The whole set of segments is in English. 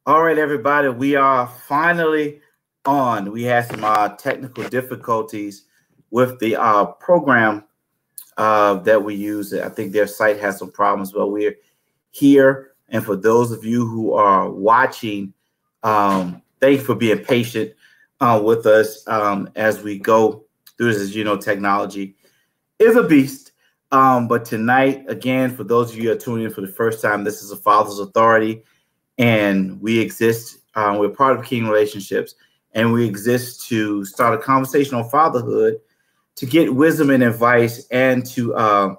All right, everybody, we are finally on. We had some technical difficulties with the program that we use. I think their site has some problems, but we're here. And for those of you who are watching, thank you for being patient with us as we go through this. As you know, technology is a beast. But tonight, again, for those of you who are tuning in for the first time, this is a Father's Authority. And we exist, we're part of King Relationships, and we exist to start a conversation on fatherhood, to get wisdom and advice, and to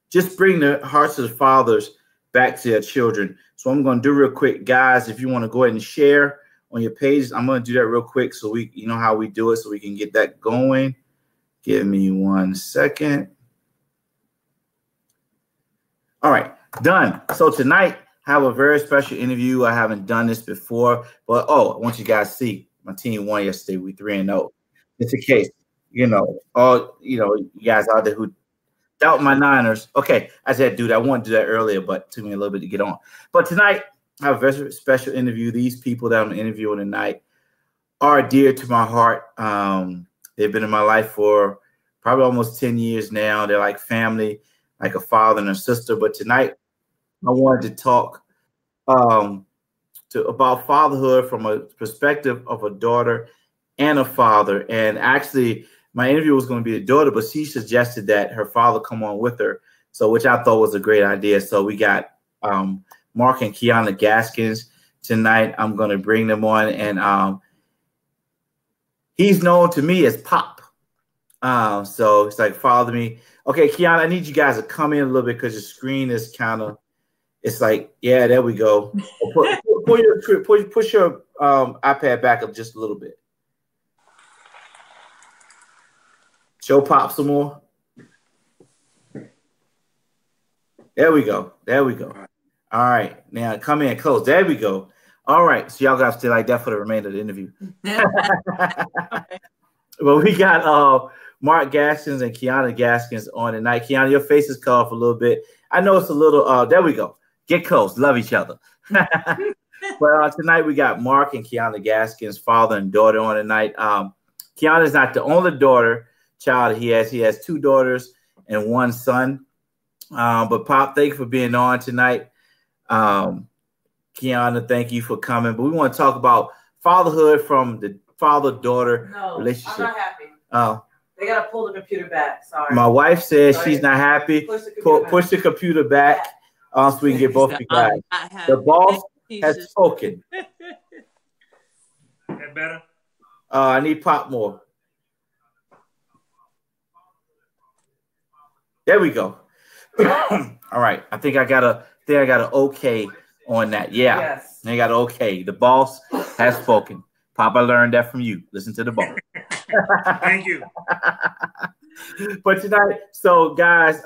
just bring the hearts of the fathers back to their children. So I'm going to do real quick, guys, if you want to go ahead and share on your page, I'm going to do that real quick so you know how we do it, so we can get that going. Give me 1 second. All right, done. So tonight, have a very special interview. I haven't done this before, but I want you guys to see my team won yesterday. We 3-0. It's a case, you guys out there who doubt my Niners. Okay, I said, dude, I wanted to do that earlier, but it took me a little bit to get on. But tonight, I have a very special interview. These people that I'm interviewing tonight are dear to my heart. They've been in my life for probably almost 10 years now. They're like family, like a father and a sister. But tonight, I wanted to talk about fatherhood from a perspective of a daughter and a father. And actually, my interview was going to be a daughter, but she suggested that her father come on with her, so which I thought was a great idea. So we got Mark and Qiana Gaskins tonight. I'm going to bring them on, and he's known to me as Pop. So it's like, follow me. Okay, Qiana, I need you guys to come in a little bit because your screen is kind of. It's like, yeah, there we go. Push your iPad back up just a little bit. Show Pop some more. There we go. There we go. All right. Now come in close. There we go. All right. So y'all got to stay like that for the remainder of the interview. Well, we got Mark Gaskins and Qiana Gaskins on tonight. Qiana, your face is cut off a little bit. I know it's a little, there we go. Get close. Love each other. Well, tonight we got Mark and Qiana Gaskins, father and daughter, on tonight. Qiana is not the only child he has. He has 2 daughters and 1 son. But Pop, thank you for being on tonight. Qiana, thank you for coming. But we want to talk about fatherhood from the father-daughter relationship. I'm not happy. Oh. They got to pull the computer back. Sorry. My wife says she's not happy. Push the computer back. So we can get both of you guys. The boss has spoken. That better? I need Pop more. There we go. All right. I think I got a okay on that. Yeah. Yes. I got an okay. The boss has spoken. Pop, I learned that from you. Listen to the boss. Thank you. But tonight, so guys,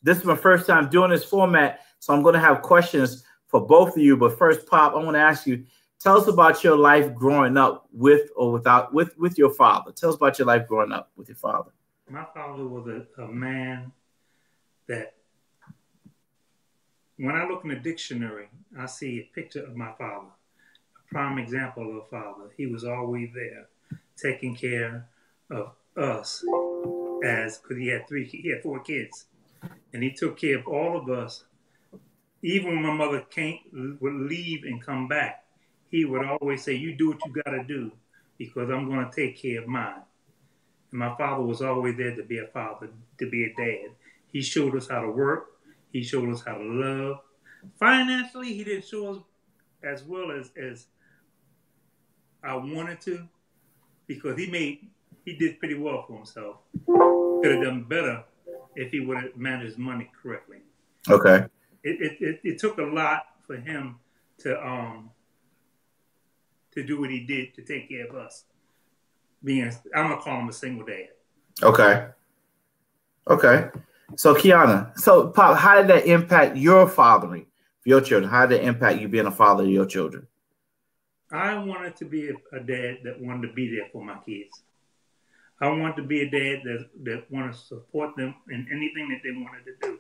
this is my first time doing this format, so I'm going to have questions for both of you. But first, Pop, I want to ask you, tell us about your life growing up with or without with your father. Tell us about your life growing up with your father. My father was a man that, when I look in the dictionary, I see a picture of my father, a prime example of a father. He was always there, taking care of us, because he had 4 kids. And he took care of all of us. Even when my mother would leave and come back, he would always say, you do what you got to do because I'm going to take care of mine. And my father was always there to be a father, to be a dad. He showed us how to work. He showed us how to love. Financially, he didn't show us as well as I wanted to, because he did pretty well for himself. Could have done better if he would have managed money correctly. Okay. It took a lot for him to do what he did to take care of us. I'm gonna call him a single dad. Okay. Okay. So Qiana, so Pop, how did that impact your fathering for your children? How did it impact you being a father of your children? I wanted to be a dad that wanted to be there for my kids. I wanted to be a dad that wanted to support them in anything that they wanted to do.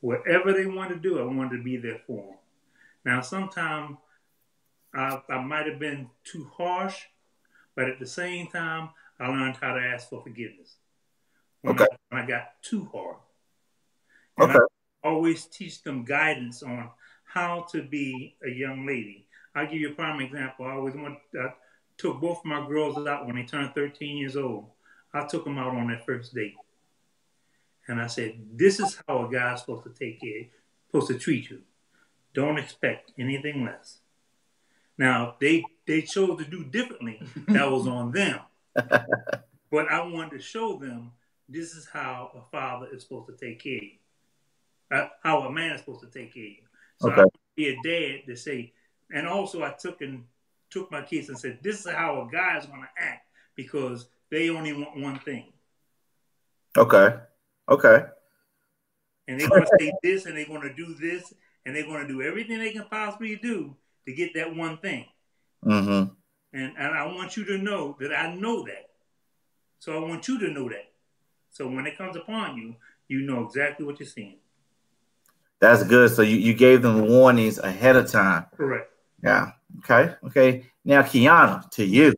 Whatever they wanted to do, I wanted to be there for them. Now, sometimes I might have been too harsh, but at the same time, I learned how to ask for forgiveness Okay. when I got too hard. And I Okay. always teach them guidance on how to be a young lady. I'll give you a prime example. I took both my girls out when they turned 13 years old. I took them out on their first date. And I said, this is how a guy's supposed to take care, supposed to treat you. Don't expect anything less. Now, they chose to do differently. That was on them. But I wanted to show them this is how a father is supposed to take care of you. How a man is supposed to take care of you. So I Okay. want to be a dad to say, and also I took my kids and said, this is how a guy is going to act because they only want one thing. Okay. Okay. And they're going to say this and they're going to do this and they're going to do everything they can possibly do to get that one thing. Mm-hmm. And I want you to know that I know that. So I want you to know that. So when it comes upon you, you know exactly what you're seeing. That's good. So you gave them warnings ahead of time. Correct. Yeah. Okay. Okay. Now, Qiana, to you.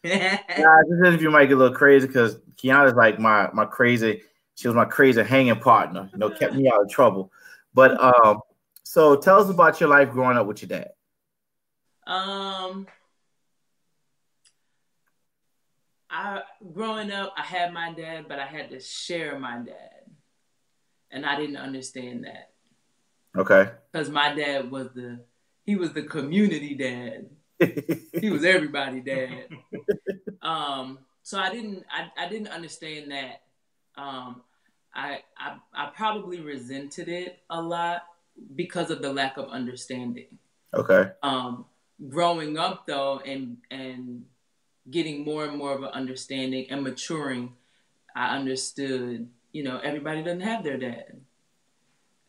This interview might get a little crazy because Qiana's like my crazy. She was my crazy hanging partner. Kept me out of trouble. But so tell us about your life growing up with your dad. Growing up, I had my dad, but I had to share my dad, and I didn't understand that. Okay. Because my dad was the community dad. He was everybody's dad. So I didn't understand that. I probably resented it a lot because of the lack of understanding. Okay. Growing up though, and getting more and more of an understanding and maturing, I understood, everybody doesn't have their dad.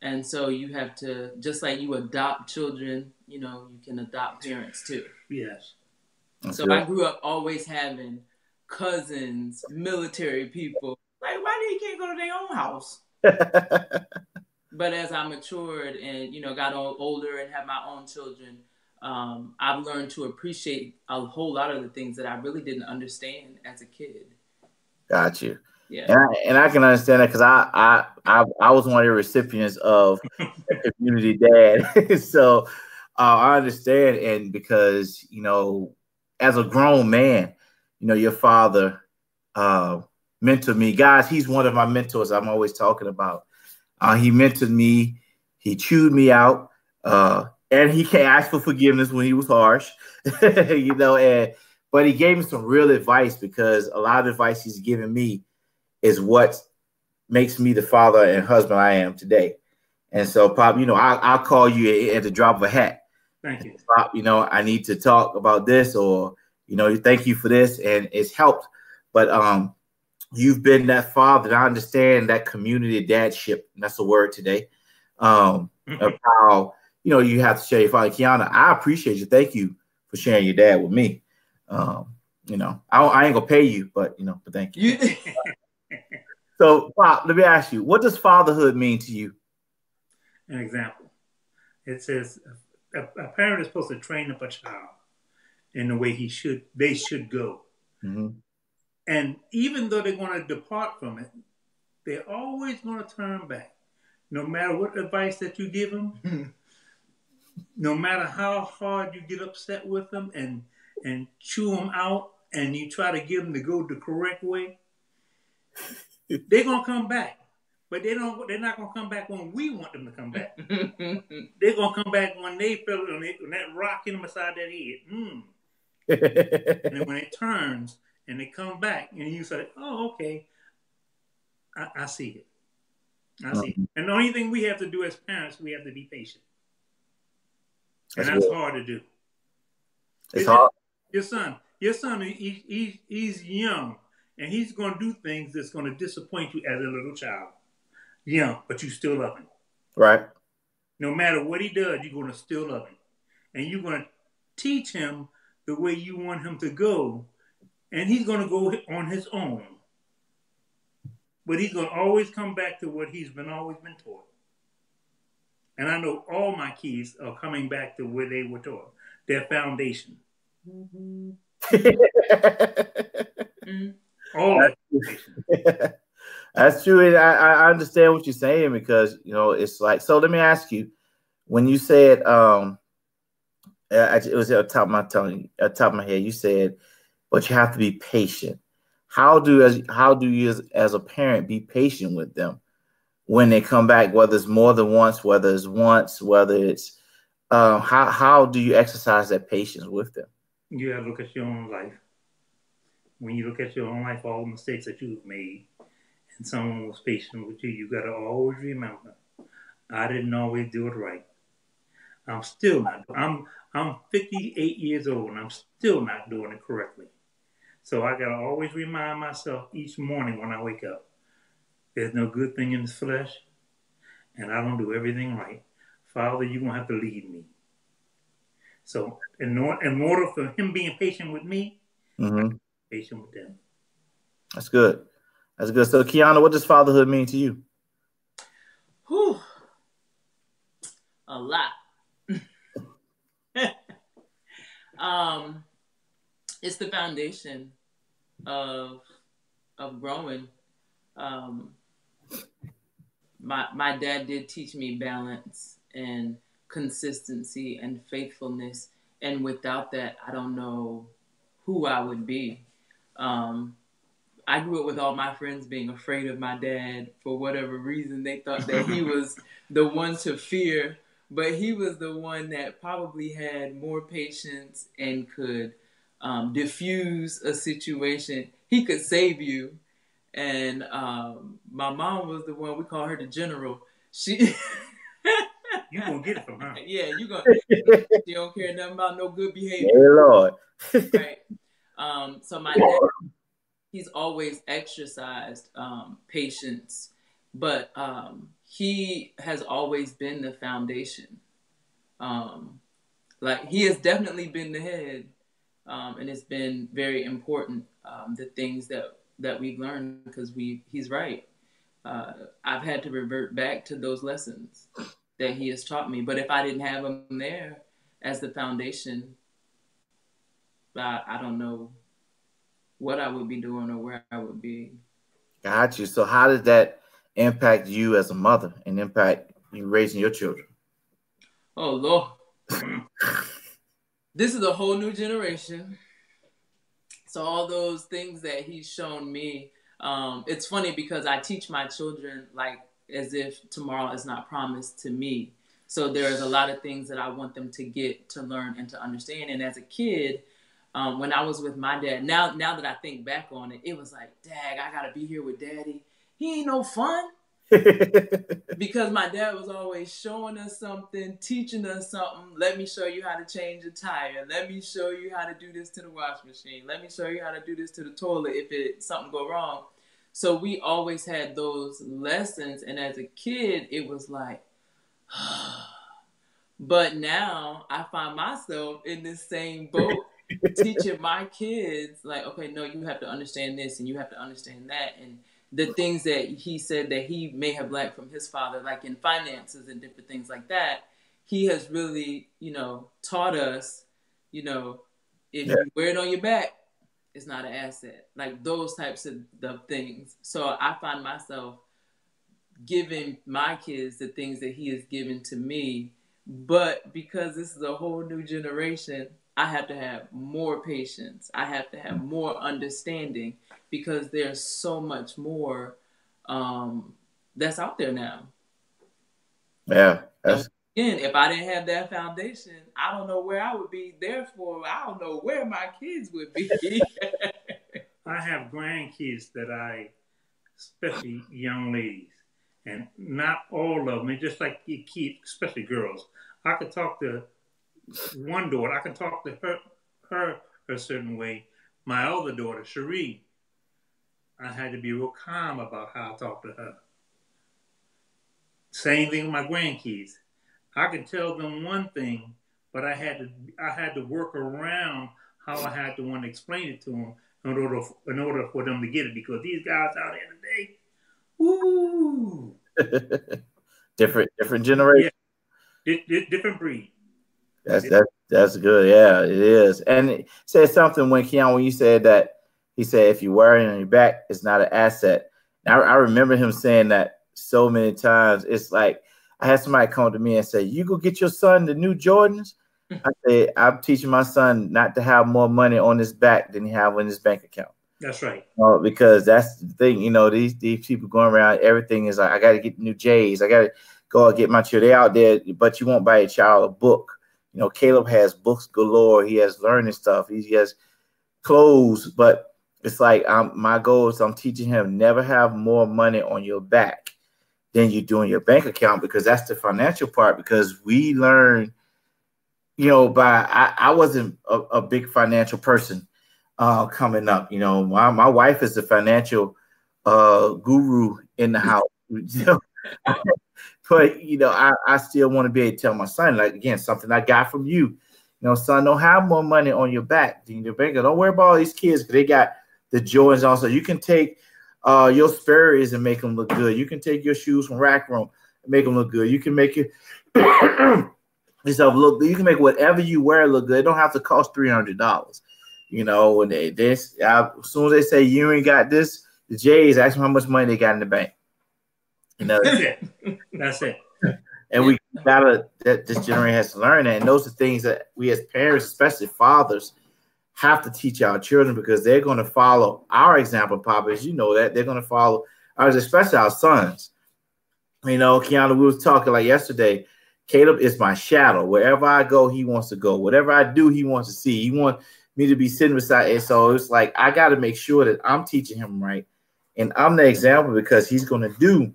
And so you have to, just like you adopt children, you can adopt parents too. Yes. So I grew up always having cousins, military people. Like, why do you can't go to their own house? But as I matured and, got older and had my own children, I've learned to appreciate a whole lot of the things that I really didn't understand as a kid. Got you. Yeah. And I can understand that because I was one of the recipients of a community dad. So I understand. And because, as a grown man, your father mentored me. Guys, he's one of my mentors I'm always talking about. He mentored me. He chewed me out. And he can't ask for forgiveness when he was harsh, but he gave me some real advice because a lot of advice he's given me is what makes me the father and husband I am today. And so, Pop, I'll call you at the drop of a hat. Thank you. Pop, I need to talk about this, or, thank you for this. And it's helped. But you've been that father. I understand that community dadship. And that's a word today. Of how, you have to share your father. Qiana, I appreciate you. Thank you for sharing your dad with me. I ain't gonna pay you, but thank you. So, Pop, let me ask you, what does fatherhood mean to you? An example. It says a parent is supposed to train up a child in the way they should go. Mm-hmm. And even though they're going to depart from it, they're always going to turn back. No matter what advice that you give them, no matter how hard you get upset with them and chew them out and you try to get them to go the correct way, they're going to come back. But they're not going to come back when we want them to come back. They're going to come back when they feel on that rock in them beside their head. And then when it turns and they come back and you say, oh, okay, I see it. I see it. And the only thing we have to do as parents, we have to be patient. And that's hard to do. It's hard. Your son, he's young, and he's going to do things that's going to disappoint you as a little child. Young, but you still love him. Right. No matter what he does, you're going to still love him. And you're going to teach him the way you want him to go, and he's going to go on his own. But he's going to always come back to what he's always been taught. And I know all my kids are coming back to where they were taught, their foundation. All that foundation. That's true. And I understand what you're saying because, you know, it's like, so let me ask you, when you said, it was at the top of my tongue, at the top of my head, you said, but you have to be patient. How do you as a parent be patient with them when they come back, whether it's more than once, whether it's once, whether it's how do you exercise that patience with them? You have to look at your own life. When you look at your own life, all the mistakes that you've made, and someone was patient with you, you got to always remember, I didn't always do it right. I'm still not. I'm 58 years old, and I'm still not doing it correctly. So I got to always remind myself each morning when I wake up, there's no good thing in this flesh, and I don't do everything right. Father, you're going to have to lead me. So in order for him being patient with me, patient with them. That's good. That's good. So Qiana, what does fatherhood mean to you? Whew. A lot. It's the foundation of growing. My dad did teach me balance and consistency and faithfulness, and without that, I don't know who I would be. I grew up with all my friends being afraid of my dad for whatever reason. They thought that he was the one to fear, but he was the one that probably had more patience and could diffuse a situation. He could save you. And my mom was the one, we call her the general. She You gonna get it from her. Yeah, you gonna she don't care nothing about no good behavior. Hey Lord. Right. So my dad, he's always exercised patience, but he has always been the foundation. Like he has definitely been the head, and it's been very important, the things that we've learned, because he's right. I've had to revert back to those lessons that he has taught me. But if I didn't have him there as the foundation, I don't know what I would be doing or where I would be. Got you. So how did that impact you as a mother and impact you raising your children? Oh, Lord. This is a whole new generation. So all those things that he's shown me, it's funny because I teach my children like as if tomorrow is not promised to me. So there's a lot of things that I want them to get to learn and to understand. And as a kid, when I was with my dad, now that I think back on it, it was like, dag, I gotta be here with daddy. He ain't no fun. Because my dad was always showing us something, teaching us something. Let me show you how to change a tire. Let me show you how to do this to the washing machine. Let me show you how to do this to the toilet if something go wrong. So we always had those lessons. And as a kid, it was like, but now I find myself in this same boat teaching my kids like, okay, no, you have to understand this and you have to understand that. And the things that he said that he may have lacked from his father, like in finances and different things like that, he has really, taught us, if you wear it on your back, it's not an asset. Like those types of things. So I find myself giving my kids the things that he has given to me. But because this is a whole new generation, I have to have more patience. I have to have more understanding because there's so much more that's out there now. Yeah. Again, if I didn't have that foundation, I don't know where I would be. Therefore, I don't know where my kids would be. I have grandkids that especially young ladies, and not all of them. It's just like you keep, especially girls. I could talk to one daughter. I can talk to her a certain way. My other daughter, Cherie, I had to be real calm about how I talk to her. Same thing with my grandkids. I could tell them one thing, but I had to work around how I had to want to explain it to them in order for them to get it, because these guys out here today, woo, different generation. Different breed. That's good. Yeah, it is. And it said something when Qiana, when you said that, he said if you wear it on your back, it's not an asset. Now, I remember him saying that so many times. It's like I had somebody come to me and say, "You go get your son the new Jordans." I said, "I'm teaching my son not to have more money on his back than he have in his bank account." That's right. Because that's the thing. These people going around, everything is like, I got to get new J's. I got to go and get my child. They out there, but you won't buy a child a book. Caleb has books galore. He has learning stuff. He has clothes, but it's like my goal is I'm teaching him never have more money on your back than you do in your bank account, because that's the financial part. Because we learn, I wasn't a big financial person coming up. My wife is the financial guru in the house. But I still want to be able to tell my son, like, again, something I got from you. Son, don't have more money on your back than your bank. Don't worry about all these kids because they got the Jordans also. You can take your Sperry's and make them look good. You can take your shoes from Rack Room and make them look good. You can make it yourself look good. You can make whatever you wear look good. It don't have to cost $300. When as soon as they say you ain't got this, the J's ask them how much money they got in the bank. That's it. And we this generation has to learn that. And those are things that we as parents, especially fathers, have to teach our children, because they're going to follow our example, Papa. As you know that they're going to follow ours, especially our sons. Qiana, we was talking like yesterday. Caleb is my shadow. Wherever I go, he wants to go. Whatever I do, he wants to see. He wants me to be sitting beside it. So it's like I got to make sure that I'm teaching him right, and I'm the example, because he's going to do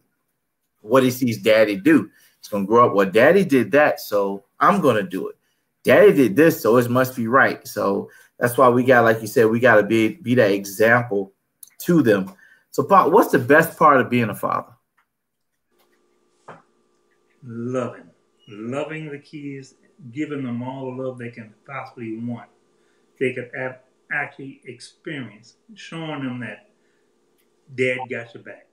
what he sees Daddy do. He's going to grow up, well, Daddy did that, so I'm going to do it. Daddy did this, so it must be right. So that's why we got, like you said, we got to be that example to them. So, Pop, what's the best part of being a father? Loving the kids, giving them all the love they can possibly want. They could actually experience, showing them that Dad got your back.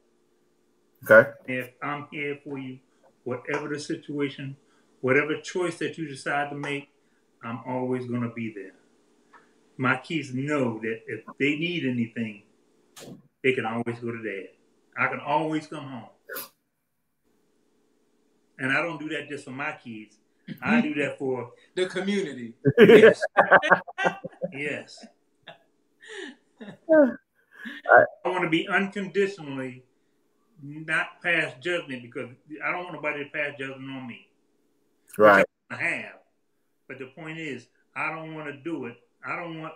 Okay. If I'm here for you, whatever the situation, whatever choice that you decide to make, I'm always going to be there. My kids know that if they need anything, they can always go to Dad. I can always come home. And I don't do that just for my kids. I do that for the community. Yes. Yes. I want to be unconditionally not pass judgment, because I don't want nobody to pass judgment on me. Right. I have. But the point is, I don't want to do it. I don't want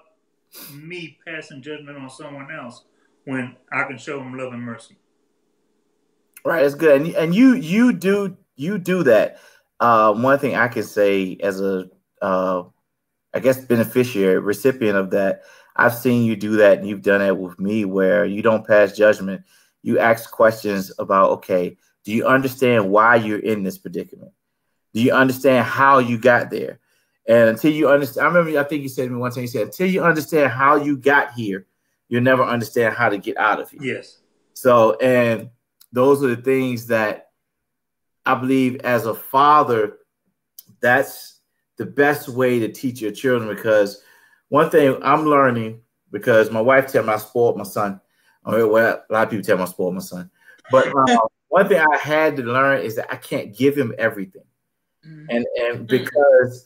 me passing judgment on someone else when I can show them love and mercy. Right. It's good. And you do that. One thing I can say as a, I guess, beneficiary, recipient of that, I've seen you do that, and you've done it with me, where you don't pass judgment. You ask questions about, okay, do you understand why you're in this predicament? Do you understand how you got there? And until you understand, I think you said to me one time, you said, until you understand how you got here, you'll never understand how to get out of here. Yes. So, and those are the things that I believe as a father, that's the best way to teach your children. Because one thing I'm learning, because my wife tell me I spoiled my son. Well, a lot of people tell me I spoiled my son. But one thing I had to learn is that I can't give him everything. And because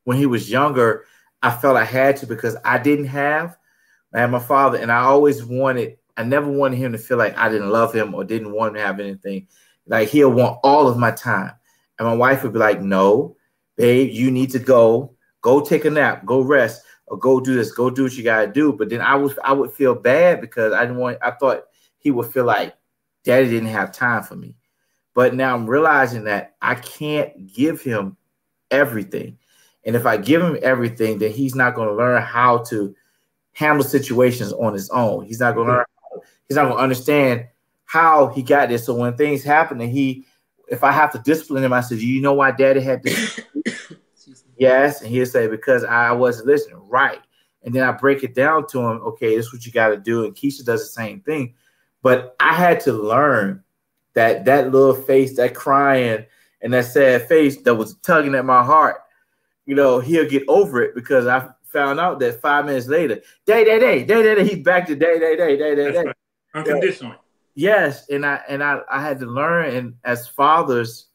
when he was younger, I felt I had to, because I didn't have. I had my father, and I never wanted him to feel like I didn't love him or didn't want him to have anything. Like, he'll want all of my time. And my wife would be like, no, babe, you need to go take a nap, go rest, or go do this, go do what you gotta do. But then I would feel bad, because I thought he would feel like Daddy didn't have time for me. But now I'm realizing that I can't give him everything. And if I give him everything, then he's not going to learn how to handle situations on his own. He's not going to learn. He's not going to understand how he got there. So when things happen, and if I have to discipline him, I said, you know why Daddy had this? Yes. And he'll say, because I wasn't listening. Right. And then I break it down to him. Okay, this is what you got to do. And Keisha does the same thing. But I had to learn that little face, that crying, and that sad face that was tugging at my heart, you know, he'll get over it because I found out that 5 minutes later, he's back to day. Right. Unconditionally. Yes, and I had to learn, and as fathers,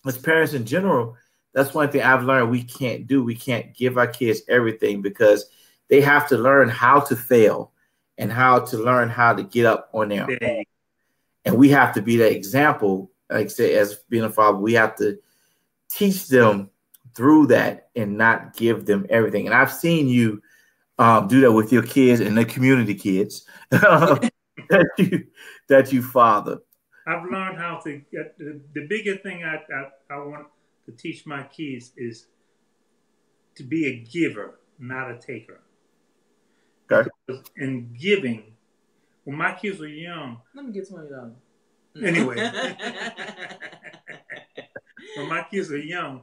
as parents in general, that's one thing I've learned we can't do. We can't give our kids everything because they have to learn how to fail and how to learn how to get up on their own. And we have to be that example. Like I say, as being a father, we have to teach them through that and not give them everything. And I've seen you do that with your kids and the community kids that you father. I've learned how to get the bigger thing I want to teach my kids is to be a giver, not a taker. Okay. Because in giving, when my kids were young, let me get $20. Anyway, when my kids were young,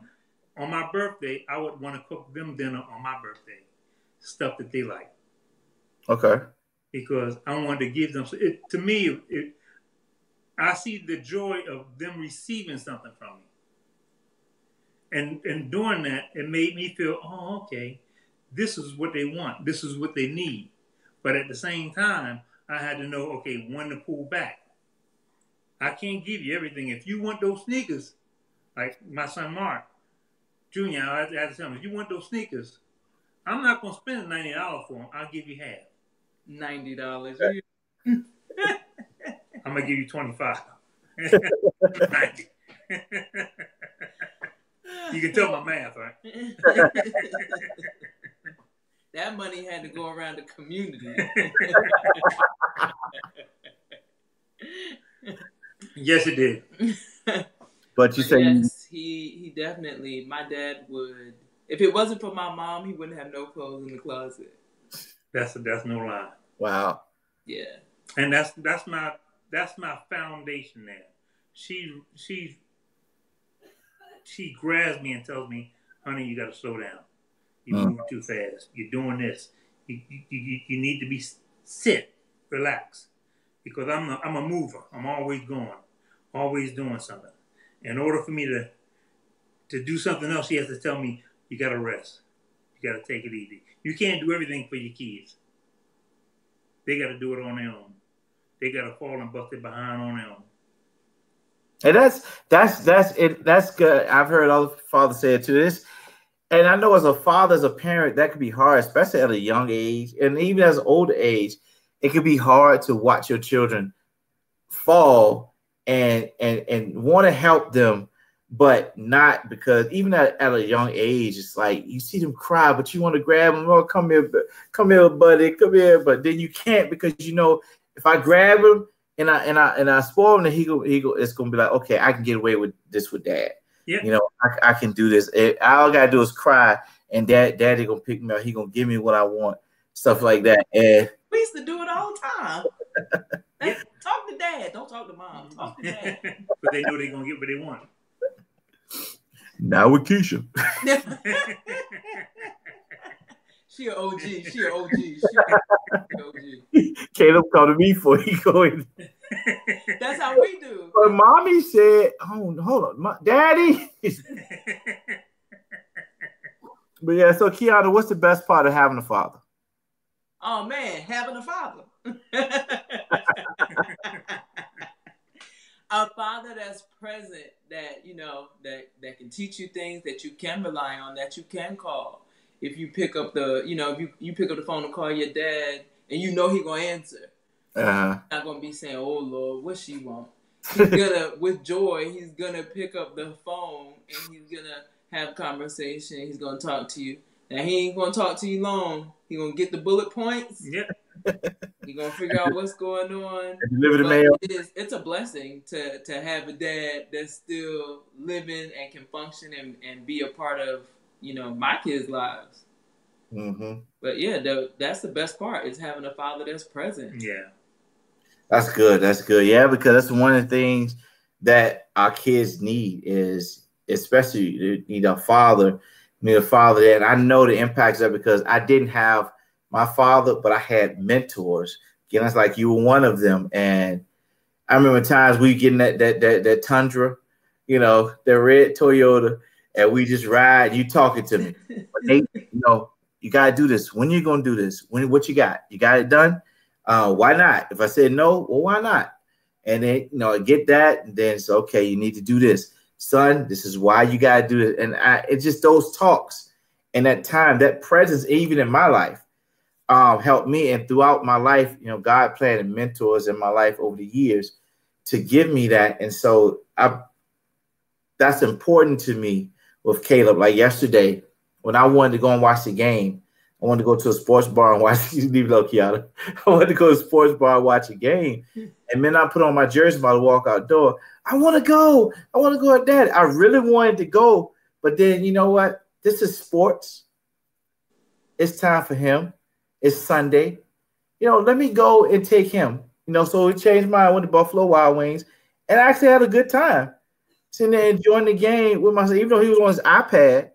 on my birthday, I would want to cook them dinner on my birthday, stuff that they like. Okay. Because I wanted to give them. So to me, I see the joy of them receiving something from me. And doing that, it made me feel, oh, okay, this is what they want. This is what they need. But at the same time, I had to know, okay, when to pull back. I can't give you everything. If you want those sneakers, like my son Mark Jr., I had to tell him, if you want those sneakers, I'm not going to spend $90 for them. I'll give you half. $90. I'm going to give you 25. 90. You can tell my math, right? That money had to go around the community. Yes, it did. But you say yes, he definitely. My dad would. If it wasn't for my mom, he wouldn't have no clothes in the closet. That's no lie. Wow. Yeah. And that's my foundation there. She grabs me and tells me, honey, you got to slow down. You're moving too fast. You're doing this. You need to be sit, relax, because I'm a mover. I'm always going, always doing something. In order for me to do something else, she has to tell me, you got to rest. You got to take it easy. You can't do everything for your kids. They got to do it on their own. They got to fall and bust their behind on their own. And that's it. That's good. I've heard other fathers say it too. This, and I know as a father, as a parent, that could be hard, especially at a young age, and even as an older age, it could be hard to watch your children fall and want to help them, but not because even at a young age, it's like you see them cry, but you want to grab them. Oh, come here, buddy, come here. But then you can't because you know if I grab him and I spoil him, then he go. It's gonna be like, okay, I can get away with this with dad. Yeah. You know, I can do this. All I gotta do is cry, and daddy gonna pick me up. He gonna give me what I want, stuff like that. And we used to do it all the time. Yeah. Talk to dad. Don't talk to mom. Talk to dad. But they know they're gonna get what they want. Now with Keisha. She an OG. She an OG. Caleb come to me for he going. That's how we do. But mommy said, hold on, daddy. But yeah, so Qiana, what's the best part of having a father? Oh man, having a father. A father that's present, that you know, that can teach you things, that you can rely on, that you can call. If you pick up if you pick up the phone and call your dad, and you know he gonna answer, not gonna be saying, "Oh Lord, what she want." He's gonna, with joy, he's gonna pick up the phone and he's gonna have conversation. He's gonna talk to you. Now he ain't gonna talk to you long. He gonna get the bullet points. Yep. He gonna figure out what's going on. Deliver the mail. It's a blessing to have a dad that's still living and can function and be a part of my kids' lives. Mm-hmm. But yeah, that's the best part, is having a father that's present. Yeah. That's good. That's good. Yeah, because that's one of the things that our kids need is, especially you need a father. Need a father that, and I know the impacts of it because I didn't have my father, but I had mentors. Again, it's like you were one of them. And I remember times we getting that tundra, the red Toyota, and we just ride. You talking to me, but they, you gotta do this. When you gonna do this? What you got? You got it done? Why not? If I said no, well, why not? And then I get that, and then it's okay. You need to do this, son. This is why you gotta do it. And it's just those talks and that time, that presence, even in my life, helped me. And throughout my life, God planted mentors in my life over the years to give me that. And so that's important to me with Caleb. Like yesterday, when I wanted to go and watch the game, I wanted to go to a sports bar and watch. Leave it alone, Qiana. I wanted to go to a sports bar and watch a game. And then I put on my jersey about to walk out the door. I want to go. I want to go at that. I really wanted to go. But then, you know what? This is sports. It's time for him. It's Sunday. Let me go and take him. So we changed my mind. I went to Buffalo Wild Wings. And I actually had a good time. Sitting there enjoying the game with myself, even though he was on his iPad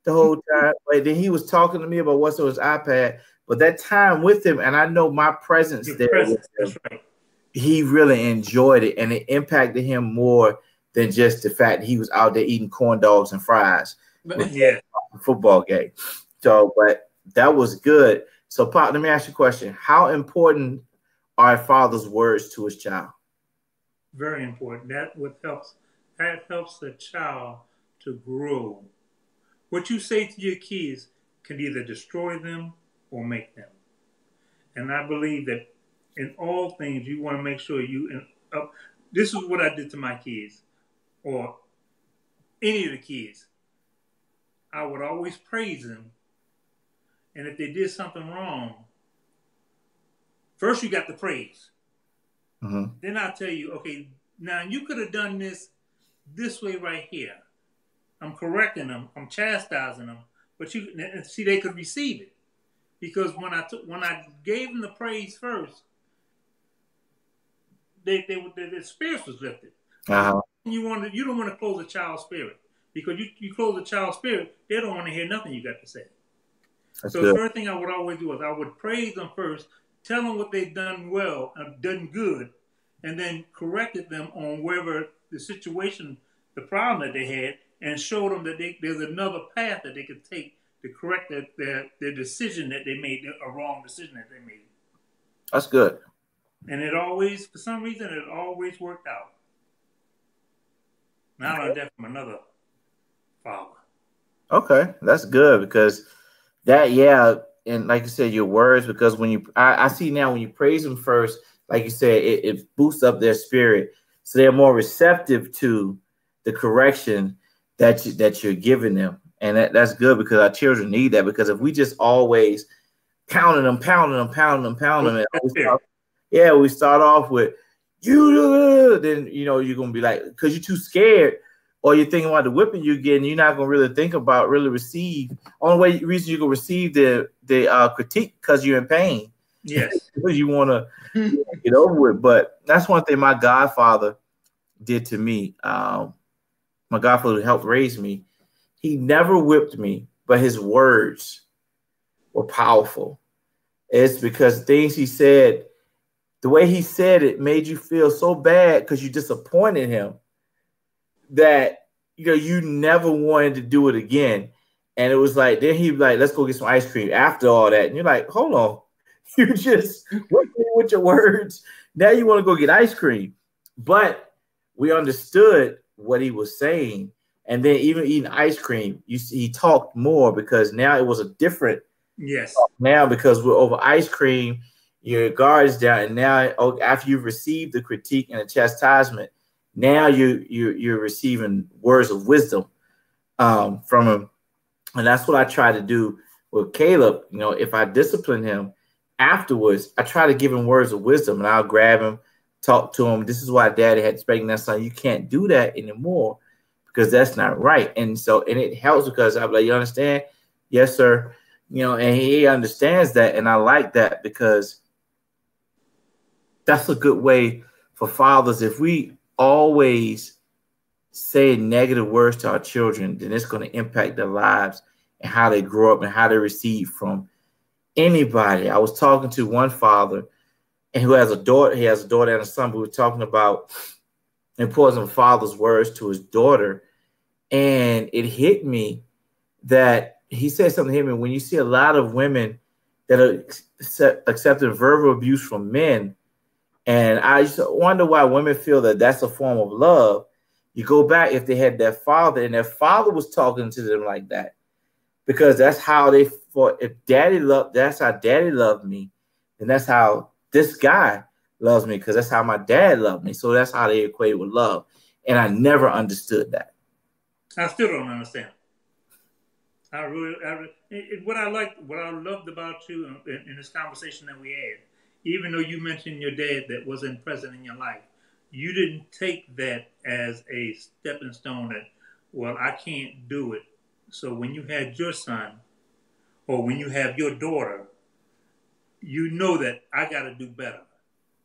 the whole time. But then he was talking to me about what's on his iPad. But that time with him, and I know my presence there, that's right. He really enjoyed it, and it impacted him more than just the fact that he was out there eating corn dogs and fries. Yeah, football game. So, but that was good. So, Pop, let me ask you a question. How important are a father's words to his child? Very important. That helps the child to grow. What you say to your kids can either destroy them or make them. And I believe that in all things, you want to make sure this is what I did to my kids, or any of the kids. I would always praise them. And if they did something wrong, first you got the praise. Mm-hmm. Then I'll tell you, okay, now you could have done this way right here. I'm correcting them. I'm chastising them. But they could receive it. Because when I gave them the praise first, their spirits was lifted. Uh-huh. You don't want to close a child's spirit. Because you close a child's spirit, they don't want to hear nothing you got to say. That's so good. The first thing I would always do is I would praise them first, tell them what they've done well, done good, and then corrected them on wherever the situation, the problem that they had, and showed them that there's another path that they could take to correct their decision that they made, a wrong decision that they made. That's good. And it always, for some reason, it always worked out. Now I learned that from another father. Okay, that's good because that, yeah, and like you said, your words, because when I see now when you praise them first, like you said, it boosts up their spirit, so they're more receptive to the correction that you're giving them, and that's good because our children need that. Because if we just always pounding them, and we start off with you, then you're gonna be like, because you're too scared. Or you're thinking about the whipping you're getting, you're not gonna really think about receive. Only reason you can receive the critique because you're in pain. Yes, because you want to get over with. But that's one thing my godfather did to me. My godfather helped raise me. He never whipped me, but his words were powerful. It's because things he said, the way he said it, made you feel so bad because you disappointed him, that you never wanted to do it again. And it was like, then he'd be like, let's go get some ice cream after all that. And you're like, hold on, you just worked with your words. Now you want to go get ice cream. But we understood what he was saying. And then even eating ice cream, he talked more because now it was a different talk now, because we're over ice cream, your guard is down. And now after you've received the critique and the chastisement, now you're receiving words of wisdom from him. And that's what I try to do with Caleb. If I discipline him afterwards, I try to give him words of wisdom, and I'll grab him, talk to him. This is why Daddy had to spank that son. You can't do that anymore because that's not right. And it helps because I'm like, you understand? Yes, sir. And he understands that. And I like that because that's a good way for fathers. If we always say negative words to our children, then it's going to impact their lives and how they grow up and how they receive from anybody. I was talking to one father and who has a daughter. He has a daughter and a son. We were talking about importance of father's words to his daughter. And it hit me that he said something to him. When you see a lot of women that are accepting verbal abuse from men, and I used to wonder why women feel that that's a form of love. You go back, if they had their father and their father was talking to them like that, because that's how they thought. If daddy loved, that's how daddy loved me, and that's how this guy loves me, because that's how my dad loved me. So that's how they equate with love. And I never understood that. I still don't understand. What I loved about you in this conversation that we had, even though you mentioned your dad that wasn't present in your life, you didn't take that as a stepping stone that, well, I can't do it. So when you had your son, or when you have your daughter, you know that I got to do better.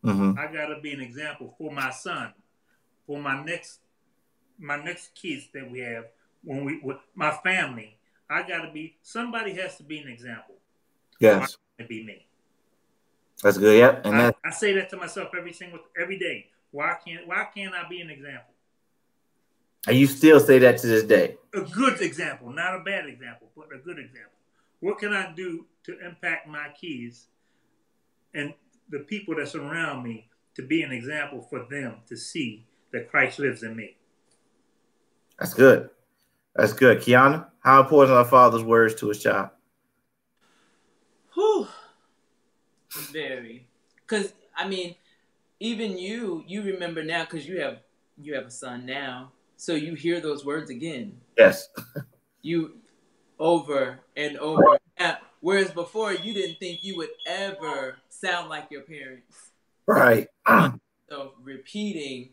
Mm-hmm. I got to be an example for my son, for my next kids that we have, with my family. I got to be, somebody has to be an example. Yes. To be me. That's good. Yep. And I say that to myself every day. Why can't I be an example? And you still say that to this day. A good example, not a bad example, but a good example. What can I do to impact my kids and the people that surround me to be an example for them to see that Christ lives in me? That's good. That's good. Qiana, how important are father's words to his child? Whew. Very. Because, I mean, even you remember now, because you have a son now, so you hear those words again. Yes. You over and over. Whereas before, you didn't think you would ever sound like your parents. Right. So repeating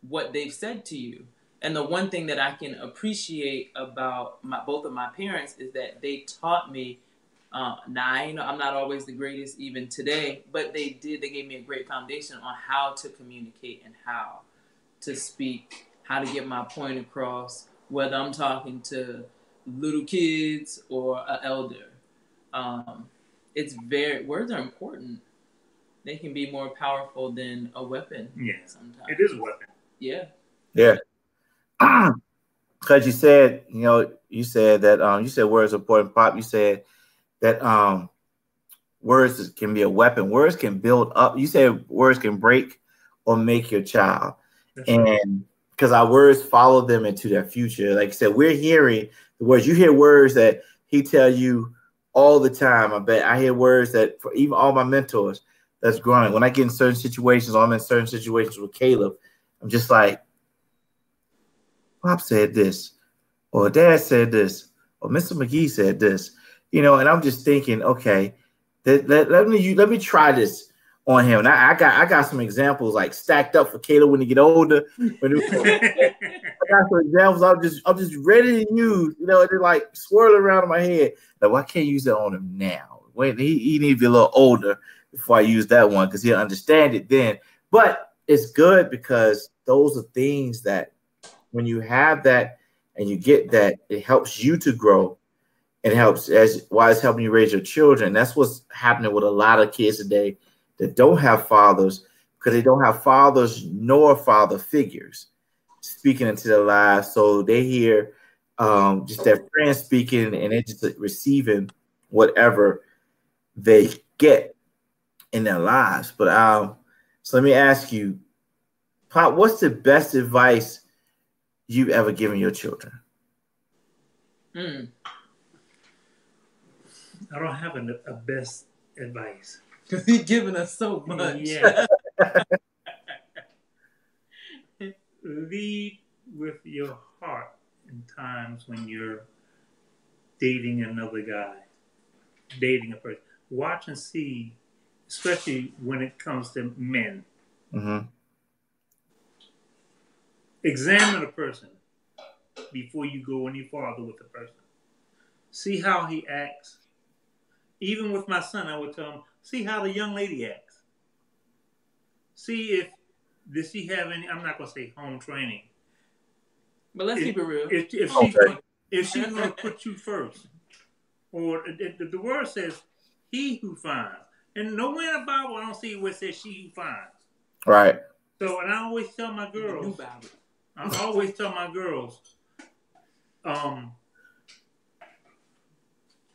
what they've said to you. And the one thing that I can appreciate about both of my parents is that they taught me. Now, I'm not always the greatest even today, but they gave me a great foundation on how to communicate and how to speak, how to get my point across, whether I'm talking to little kids or an elder. Words are important. They can be more powerful than a weapon. Yeah, sometimes. It is a weapon. Yeah. Yeah. Because you said that you said words are important. Pop, you said that words can be a weapon. Words can build up. You said words can break or make your child. That's and right. Because our words follow them into their future. Like I said, we're hearing the words. You hear words that he tell you all the time. I bet I hear words that for even all my mentors that's growing. When I get in certain situations, or I'm in certain situations with Caleb, I'm just like, Pop said this, or Dad said this, or Mr. McGee said this, and I'm just thinking, okay, let me try this on him. And I got some examples like stacked up for Caleb when he get older. I got some examples I'm just ready to use, they're like swirling around in my head. Like, well, I can't use that on him now. Wait, he needs to be a little older before I use that one, because he'll understand it then. But it's good because those are things that when you have that and you get that, it helps you to grow. It helps why it's helping you raise your children. That's what's happening with a lot of kids today that don't have fathers, because they don't have fathers nor father figures speaking into their lives. So they hear just their friends speaking, and they're just receiving whatever they get in their lives. But so let me ask you, Pop, what's the best advice you've ever given your children? I don't have a best advice. Because he's given us so much. Yeah. Lead with your heart in times when you're dating another guy, dating a person. Watch and see, especially when it comes to men. Mm-hmm. Examine a person before you go any farther with the person. See how he acts. Even with my son, I would tell him, see how the young lady acts. See does she have any, I'm not going to say home training. But let's keep it real. If she's going to put you first. Or the word says, he who finds. And nowhere in the Bible I don't see where it says she who finds. Right. So, and I always tell my girls,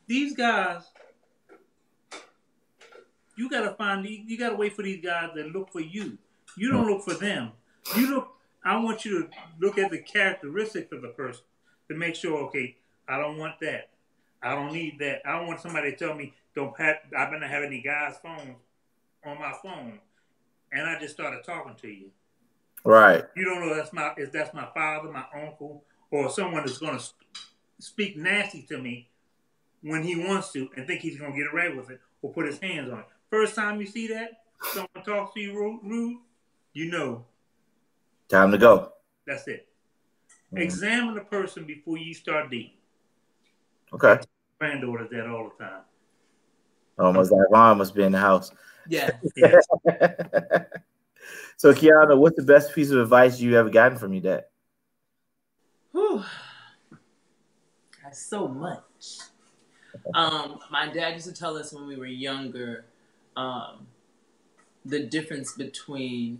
these guys, you gotta wait for these guys that look for you. You don't look for them. I want you to look at the characteristics of the person to make sure, okay, I don't want that. I don't need that. I don't want somebody to tell me, I better have any guy's phone on my phone. And I just started talking to you. Right. You don't know that's my father, my uncle, or someone that's going to speak nasty to me when he wants to and think he's going to get away with it or put his hands on it. First time you see that, someone talks to you rude, you know. Time to go. That's it. Examine the person before you start dating. Okay. Granddaughters that all the time. Almost like Ron must be in the house. Yeah. So, Qiana, what's the best piece of advice you ever gotten from your dad? Whew. That's so much. My dad used to tell us when we were younger, the difference between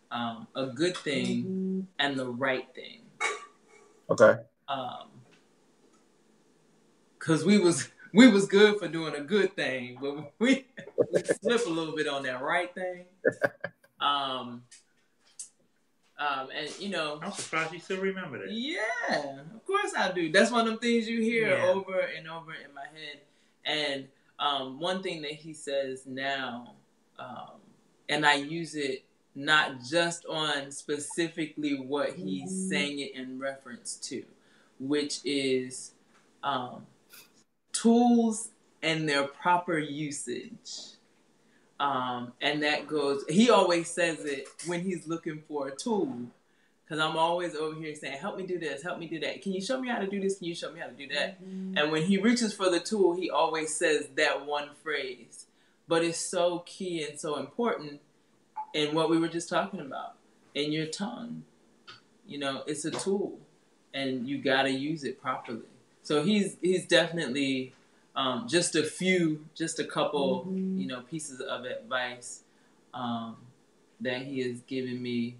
a good thing and the right thing. Okay. Because we was good for doing a good thing, but we slip a little bit on that right thing. And you know, I'm surprised you still remember that. Yeah, of course I do. That's one of them things you hear over and over in my head. And one thing that he says now, and I use it not just on specifically what he's saying it in reference to, which is tools and their proper usage. And that goes, he always says it when he's looking for a tool. Because I'm always over here saying, help me do this, help me do that. Can you show me how to do this? Can you show me how to do that? And when he reaches for the tool, he always says that one phrase. But it's so key and so important in what we were just talking about. In your tongue. You know, it's a tool. And you got to use it properly. So he's definitely just a couple, you know, pieces of advice that he has given me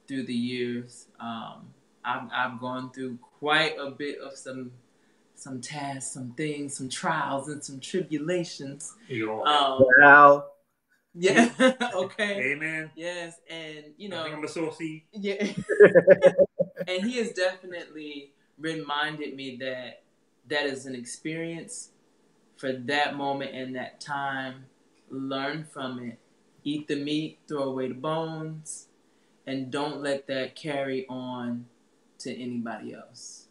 through the years. I've gone through quite a bit of some tasks, some things, some trials, and some tribulations. Wow. Yeah. Okay. Amen. Yes, and you know, I think I'm a sourcey. Yeah. And he has definitely reminded me that is an experience for that moment and that time. Learn from it. Eat the meat, throw away the bones, and don't let that carry on to anybody else.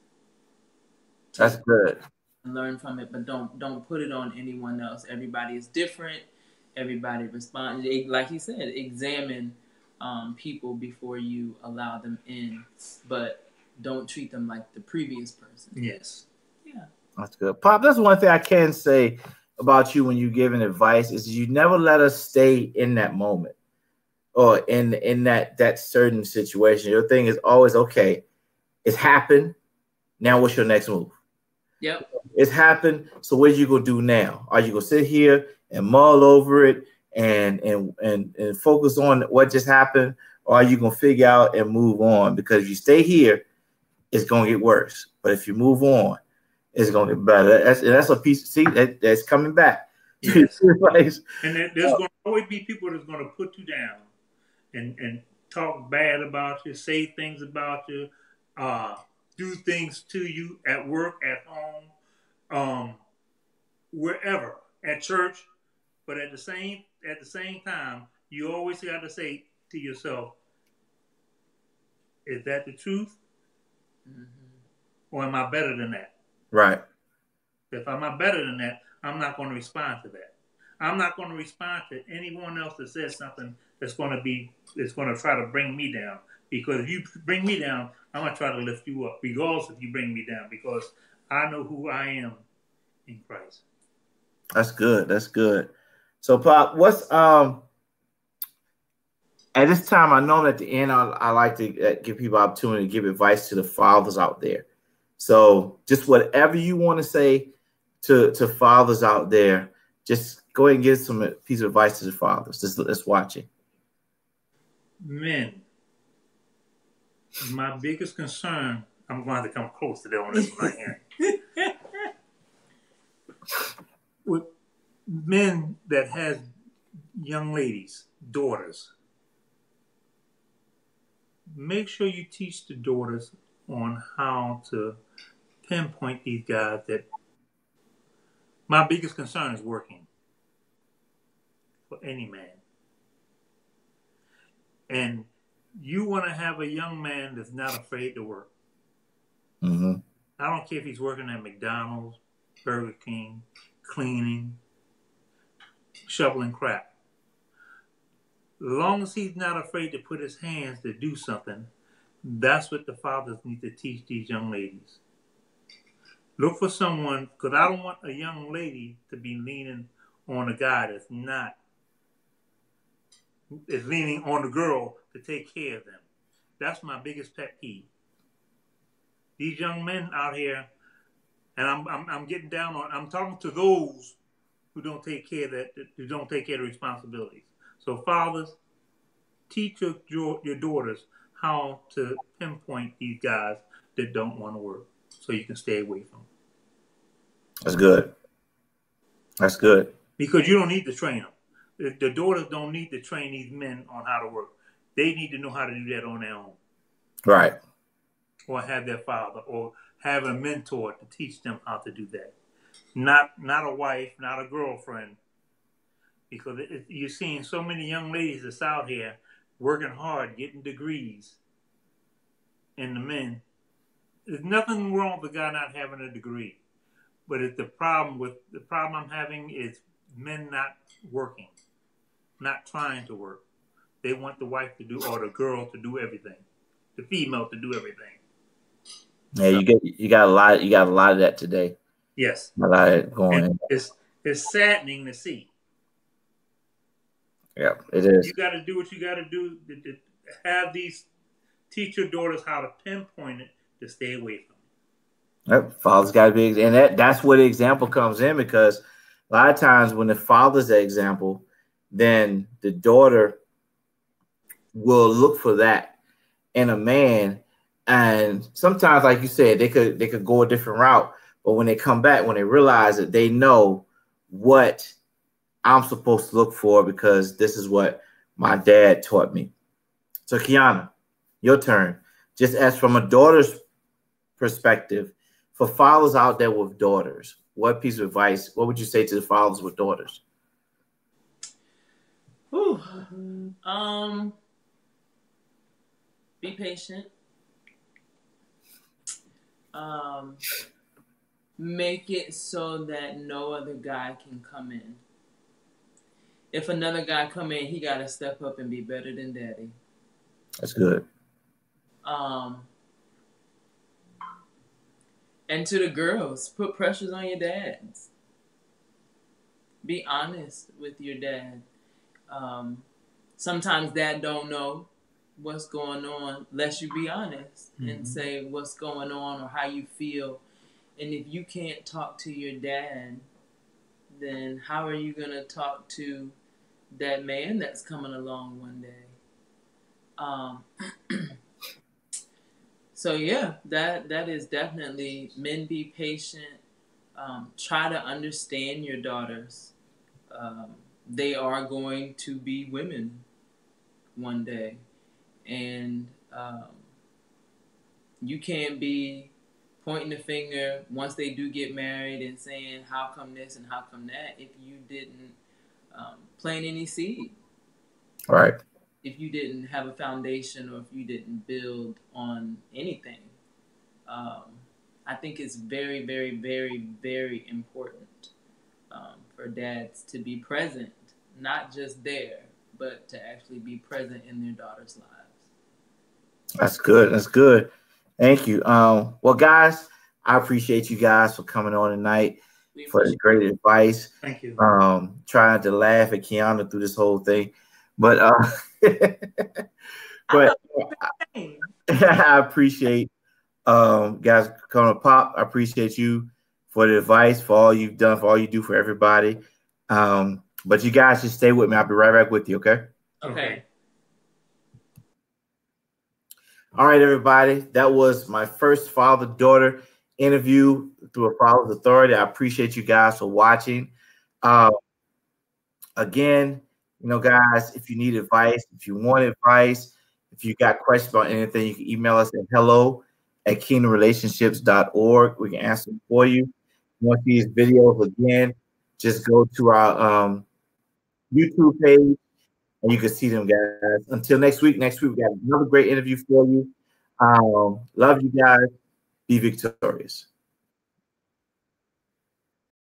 That's good. Learn from it, but don't put it on anyone else. Everybody is different. Everybody responds. Like he said, examine people before you allow them in, but don't treat them like the previous person. Yes. Yeah. That's good. Pop, that's one thing I can say about you when you're giving advice is you never let us stay in that moment or in that certain situation. Your thing is always, okay, it's happened. Now what's your next move? Yep. It's happened. So what are you gonna do now? Are you gonna sit here and mull over it and focus on what just happened? Or are you gonna figure out and move on? Because if you stay here, it's gonna get worse. But if you move on, it's gonna get better. That's a piece. See, that's coming back. Yes. And there's going to always be people that's going to put you down and talk bad about you, say things about you, do things to you at work, at home, wherever, at church. But at the same time, you always got to say to yourself, is that the truth? Mm-hmm. Or am I better than that? Right. If I'm not better than that, I'm not going to respond to that. I'm not going to respond to anyone else that says something that's going to try to bring me down. Because if you bring me down, I'm going to try to lift you up, regardless if you bring me down, because I know who I am in Christ. That's good. That's good. So, Pop, what's at this time? I know at the end, I like to give people opportunity to give advice to the fathers out there. So, just whatever you want to say to fathers out there, just go ahead and give some piece of advice to the fathers that's watching. Men, my biggest concern, I'm going to have to come close to that on this one right here. With men that has young ladies, daughters, make sure you teach the daughters on how to pinpoint these guys that my biggest concern is working for any man. And you want to have a young man that's not afraid to work. Mm-hmm. I don't care if he's working at McDonald's, Burger King, cleaning, shoveling crap. As long as he's not afraid to put his hands to do something, that's what the fathers need to teach these young ladies. Look for someone, because I don't want a young lady to be leaning on a guy that's not, is leaning on the girl to take care of them. That's my biggest pet peeve. These young men out here, and I'm getting down on, I'm talking to those who don't take care of that, who don't take care of the responsibilities. So fathers, teach your daughters how to pinpoint these guys that don't want to work, so you can stay away from them. That's good. That's good. Because you don't need to train them. The daughters don't need to train these men on how to work. They need to know how to do that on their own. Right. Or have their father, or have a mentor to teach them how to do that. Not a wife, not a girlfriend. Because you're seeing so many young ladies that's out here working hard, getting degrees. And the men, there's nothing wrong with a guy not having a degree. But the problem I'm having is men not working, not trying to work. They want the wife to do, or the girl to do everything, the female to do everything. Yeah, you got a lot of that today. Yes, a lot of it going. And it's saddening to see. Yeah, it is. You got to do what you got to do to have these, teach your daughters how to pinpoint it to stay away from it. Yep, father's got to be, and that's where the example comes in, because a lot of times when the father's the example, then the daughter will look for that in a man. And sometimes, like you said, they could go a different route, but when they come back, when they realize that they know what I'm supposed to look for, because this is what my dad taught me. So Qiana, your turn. Just as from a daughter's perspective, for fathers out there with daughters, what piece of advice, what would you say to the fathers with daughters? Be patient. Make it so that no other guy can come in. If another guy come in, he got to step up and be better than daddy. That's good. And to the girls, put pressures on your dads. Be honest with your dad. Sometimes dad don't know what's going on unless you be honest and say what's going on or how you feel. And if you can't talk to your dad, then how are you going to talk to that man that's coming along one day? So yeah, that is definitely, men, be patient. Try to understand your daughters. They are going to be women one day. And you can't be pointing the finger once they do get married and saying, how come this and how come that, if you didn't plant any seed. Right. If you didn't have a foundation, or if you didn't build on anything. I think it's very, very, very, very important for dads to be present, not just there, but to actually be present in their daughters' lives. That's good. That's good. Thank you. Well, guys, I appreciate you guys for coming on tonight, for the great advice. Thank you. Trying to laugh at Qiana through this whole thing, but but I appreciate guys coming to Pop. I appreciate you for the advice, for all you've done, for all you do for everybody. But you guys just stay with me. I'll be right back with you. Okay. Okay. All right, everybody. That was my first father-daughter interview through a Father's Authority. I appreciate you guys for watching. Again, guys, if you need advice, if you want advice, if you got questions about anything, you can email us at hello@kingdomrelationships.org. We can answer them for you. If you want these videos again, just go to our YouTube page and you can see them, guys. Until next week we got another great interview for you. Love you guys. Be victorious.